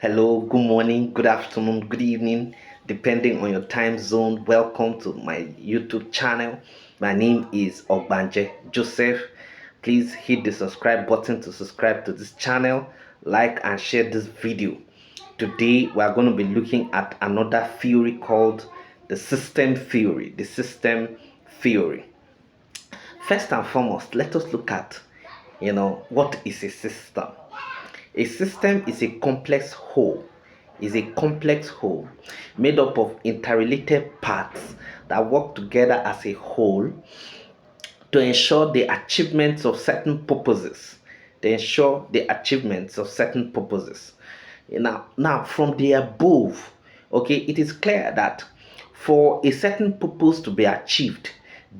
Hello, good morning, good afternoon, good evening, depending on your time zone. Welcome to my YouTube channel. My name is Ogbanje Joseph. Please hit the subscribe button to subscribe to this channel, like and share this video. Today we are going to be looking at another theory called the system theory. The system theory. First and foremost, let us look at what is a system. A system is a complex whole, made up of interrelated parts that work together as a whole to ensure the achievements of certain purposes. Now from the above, okay, it is clear that for a certain purpose to be achieved,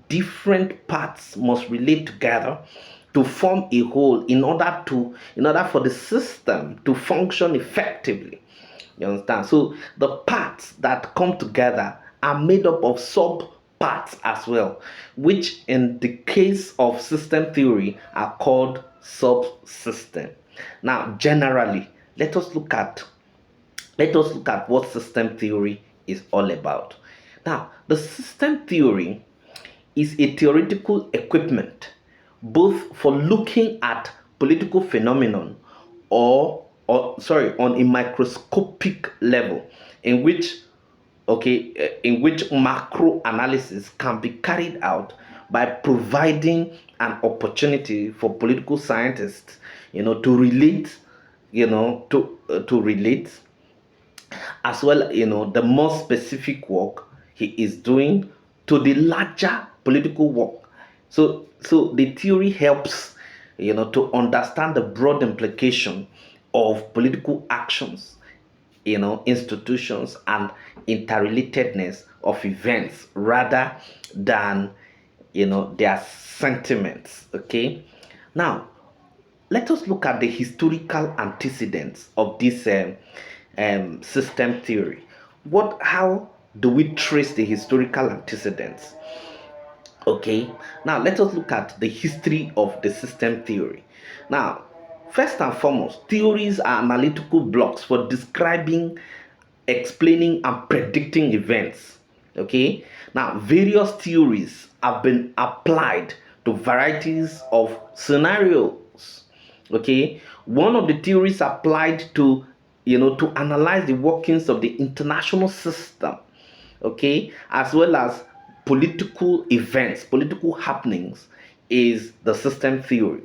different parts must relate together to form a whole in order for the system to function effectively. You understand? So the parts that come together are made up of sub parts as well, which in the case of system theory are called subsystem. Now, generally, let us look at what system theory is all about. Now, the system theory is a theoretical equipment both for looking at political phenomenon on a microscopic level, in which macro analysis can be carried out by providing an opportunity for political scientists to relate to relate, as well the more specific work he is doing to the larger political work. So the theory helps to understand the broad implication of political actions, institutions, and interrelatedness of events rather than their sentiments. Okay, now let us look at the historical antecedents of this system theory. How do we trace the historical antecedents? Okay, now let us look at the history of the system theory. Now, first and foremost, theories are analytical blocks for describing, explaining, and predicting events. Okay, now various theories have been applied to varieties of scenarios. Okay, one of the theories applied to analyze the workings of the international system, okay, as well as political events, political happenings, is the system theory.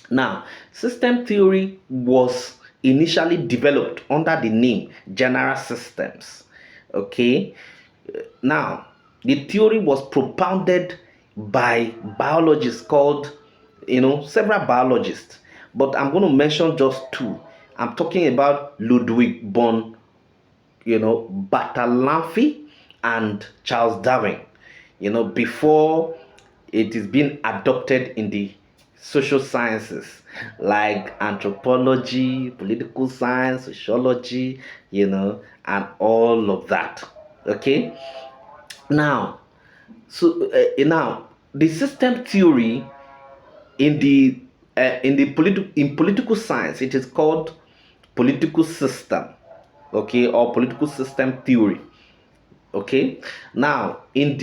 Now, system theory was initially developed under the name general systems. Okay, now the theory was propounded by biologists called, several biologists, but I'm going to mention just two. I'm talking about Ludwig von Bartholomew and Charles Darwin, before it is being adopted in the social sciences like anthropology, political science, sociology, and all of that. Okay, now, now the system theory in political science, it is called political system, okay, or political system theory. Okay, now in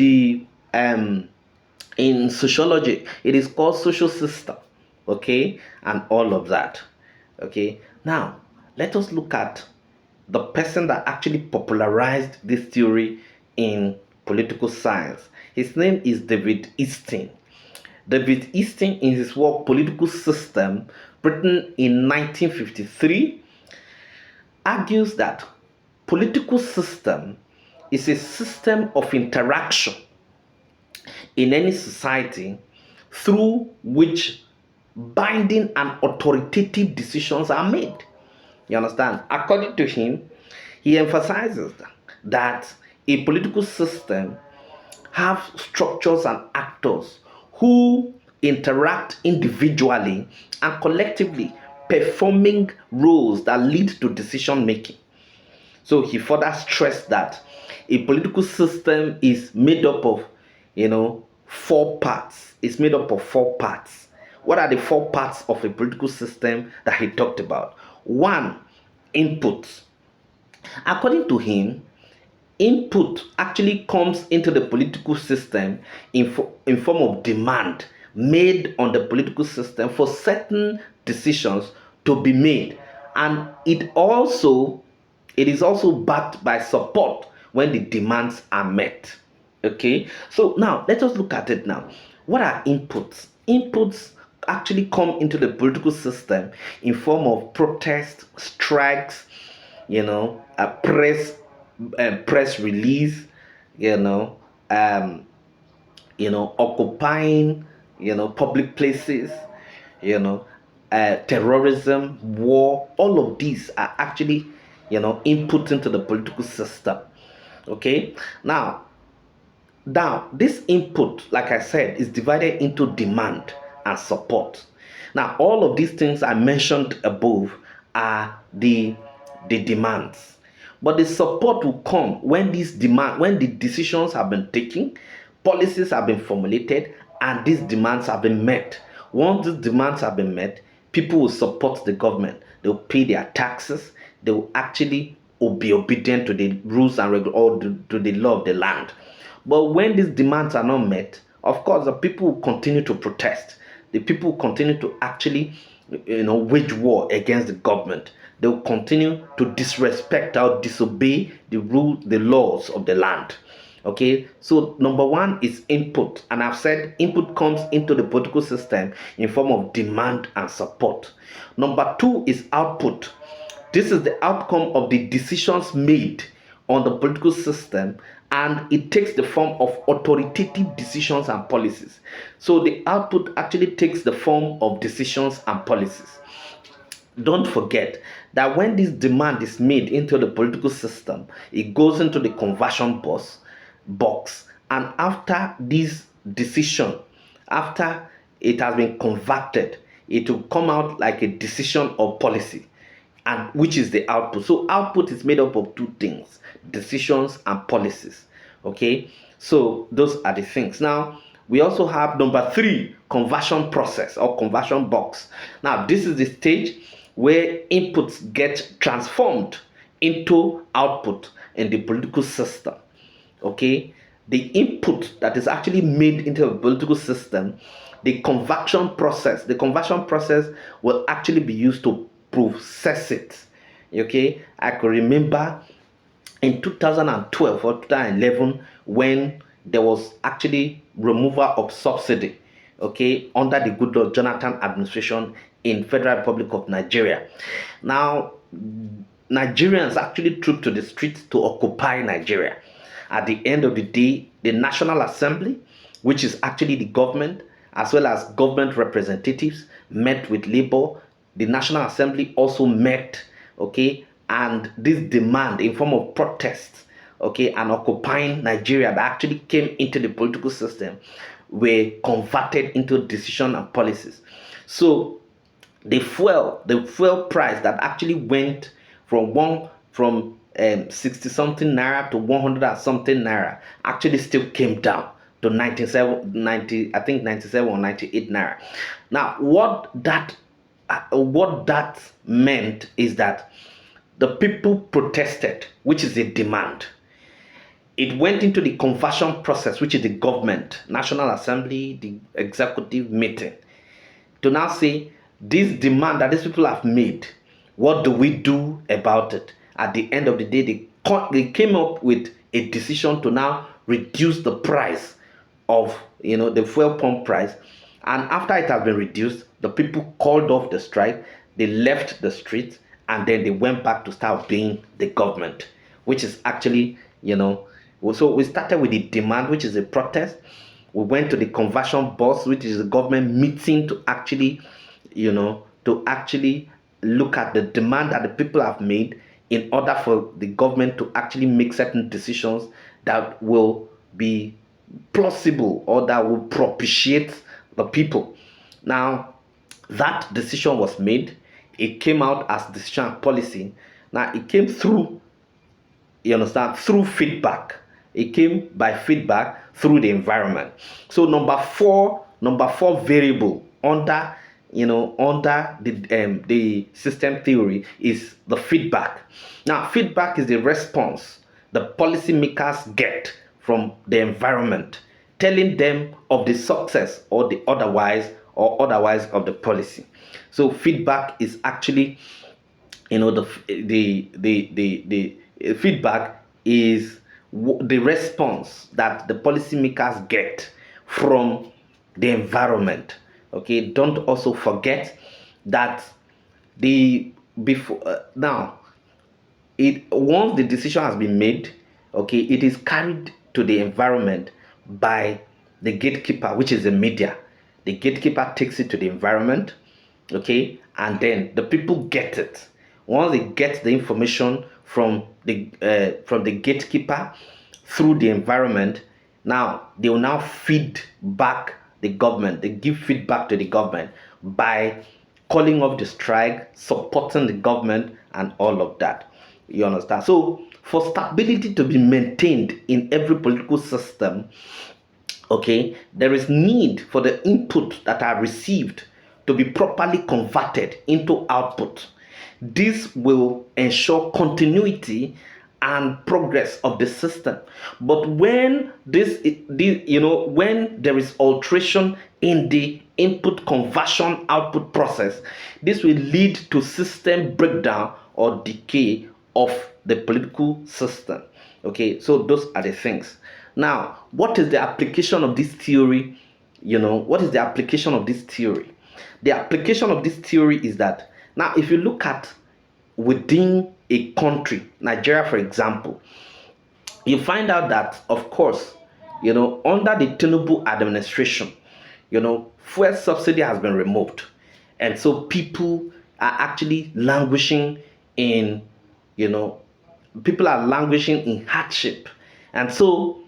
sociology, it is called social system, okay, and all of that. Okay, now let us look at the person that actually popularized this theory in political science. His name is David Easton. David Easton, in his work Political System, written in 1953, argues that political system is a system of interaction in any society through which binding and authoritative decisions are made. You understand? According to him, he emphasizes that a political system have structures and actors who interact individually and collectively, performing roles that lead to decision making. So he further stressed that a political system is made up of, four parts. It's made up of four parts. What are the four parts of a political system that he talked about? One input. According to him, input actually comes into the political system in form of demand made on the political system for certain decisions to be made, and it is also backed by support when the demands are met. Okay, so now let us look at it now. What are inputs? Inputs actually come into the political system in form of protest, strikes, a press release, you know, um, occupying, public places, terrorism, war. All of these are actually, input into the political system. Okay, now, this input, like I said, is divided into demand and support. Now, all of these things I mentioned above are the demands. But the support will come when when the decisions have been taken, policies have been formulated, and these demands have been met. Once these demands have been met, people will support the government. They will pay their taxes. They will actually be obedient to the rules and or to the law of the land. But when these demands are not met, of course, the people will continue to protest. The people will continue to actually, wage war against the government. They will continue to disrespect or disobey the laws of the land. Okay, so number one is input, and I've said input comes into the political system in form of demand and support. Number two is output. This is the outcome of the decisions made on the political system, and it takes the form of authoritative decisions and policies. So the output actually takes the form of decisions and policies. Don't forget that when this demand is made into the political system, it goes into the conversion box, and after this decision, after it has been converted, it will come out like a decision or policy, and which is the output. So output is made up of two things: decisions and policies. Okay, so those are the things. Now we also have number three, conversion process or conversion box. Now this is the stage where inputs get transformed into output in the political system. Okay, the input that is actually made into a political system, the conversion process will actually be used to process it. Okay, I could remember in 2012 or 2011 when there was actually removal of subsidy, okay, under the Goodluck Jonathan administration in Federal Republic of Nigeria. Now Nigerians actually trooped to the streets to occupy Nigeria. At the end of the day, the National Assembly, which is actually the government, as well as government representatives, met with labor. The National Assembly also met, okay, and this demand in form of protests, okay, and occupying Nigeria that actually came into the political system were converted into decision and policies. So the fuel price that actually went from 60 something naira to 100 and something naira actually still came down to 90, I think 97 or 98 naira. Now what that meant is that the people protested, which is a demand. It went into the conversion process, which is the government, National Assembly, the executive meeting, to now say this demand that these people have made, what do we do about it? At the end of the day, they came up with a decision to now reduce the price of the fuel pump price. And after it has been reduced, the people called off the strike, they left the streets, and then they went back to start being the government, which is actually, so we started with the demand, which is a protest. We went to the conversion boss, which is the government meeting to actually, look at the demand that the people have made in order for the government to actually make certain decisions that will be plausible or that will propitiate the people. Now, that decision was made. It came out as decision policy. Now, it came through, through feedback. It came by feedback through the environment. So number four variable under under the system theory is the feedback. Now, feedback is the response the policymakers get from the environment, telling them of the success or otherwise of the policy. So feedback is actually, the feedback is the response that the policymakers get from the environment. Okay, don't also forget that the before now it once the decision has been made, okay, it is carried to the environment by the gatekeeper, which is the media. The gatekeeper takes it to the environment, okay, and then the people get it. Once they get the information from the gatekeeper through the environment, now they will now feed back the government. They give feedback to the government by calling off the strike, supporting the government, and all of that. You understand? So, for stability to be maintained in every political system, okay, there is need for the input that are received to be properly converted into output. This will ensure continuity and progress of the system. But when when there is alteration in the input conversion output process, this will lead to system breakdown or decay of the political system. Okay, so those are the things. Now, what is the application of this theory? What is the application of this theory? The application of this theory is that now, if you look at within a country, Nigeria, for example, you find out that, of course, under the Tinubu administration, fuel subsidy has been removed. And so people are actually languishing in, people are languishing in hardship. And so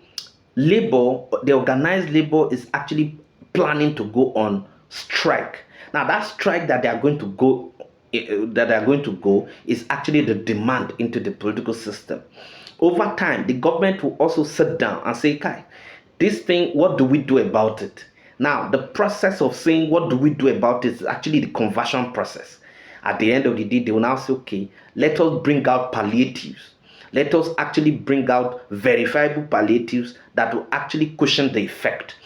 labor, the organized labor is actually planning to go on strike. Now that strike that they are going to go is actually the demand into the political system. Over time, the government will also sit down and say, Kai, this thing, what do we do about it? Now, the process of saying what do we do about it is actually the conversion process. At the end of the day, they will now say, okay, let us bring out palliatives. Let us actually bring out verifiable palliatives that will actually cushion the effect.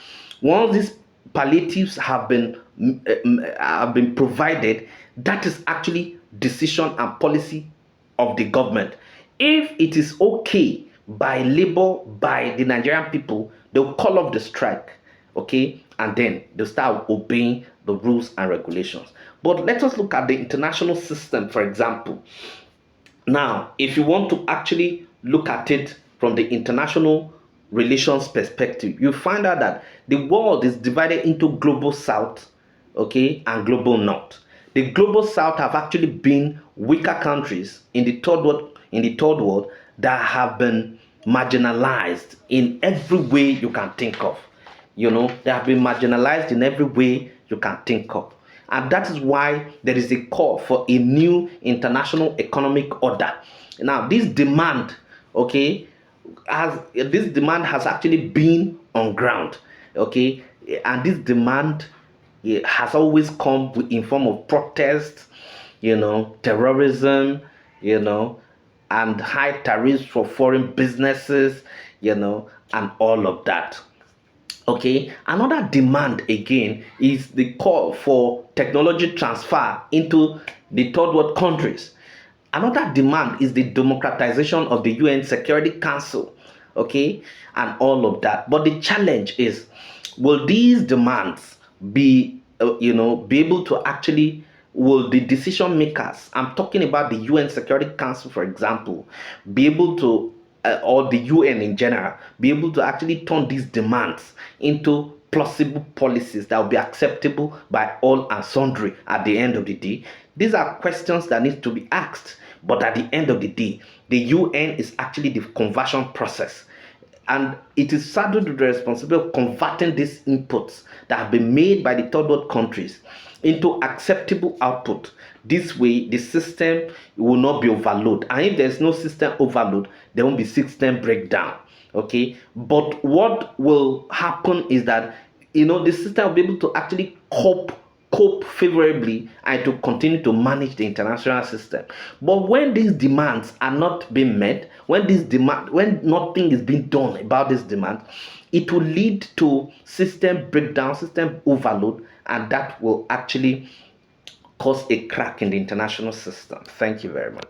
Once these palliatives have been provided, that is actually decision and policy of the government. If it is okay by labor, by the Nigerian people, they'll call off the strike, okay, and then they'll start obeying the rules and regulations. But let us look at the international system, for example. Now, if you want to actually look at it from the international relations perspective, you find out that the world is divided into global south, okay, and global north. The global south have actually been weaker countries in the third world that have been marginalized in every way you can think of. They have been marginalized in every way you can think of. And that is why there is a call for a new international economic order. Now, this demand, okay, has actually been on ground, okay, and this demand has always come in form of protest, terrorism, and high tariffs for foreign businesses, and all of that. Okay, another demand again is the call for technology transfer into the third world countries. Another demand is the democratization of the UN Security Council, okay, and all of that. But the challenge is, will these demands be able to actually, will the decision makers, I'm talking about the UN Security Council, for example, be able to or the UN in general, be able to actually turn these demands into plausible policies that will be acceptable by all and sundry at the end of the day? These are questions that need to be asked. But at the end of the day, the UN is actually the conversion process. And it is saddled with the responsibility of converting these inputs that have been made by the third world countries into acceptable output. This way, the system will not be overloaded. And if there's no system overload, there won't be system breakdown. Okay? But what will happen is that, the system will be able to actually cope cope favorably and to continue to manage the international system. But when these demands are not being met, when nothing is being done about this demand, it will lead to system breakdown, system overload, and that will actually cause a crack in the international system. Thank you very much.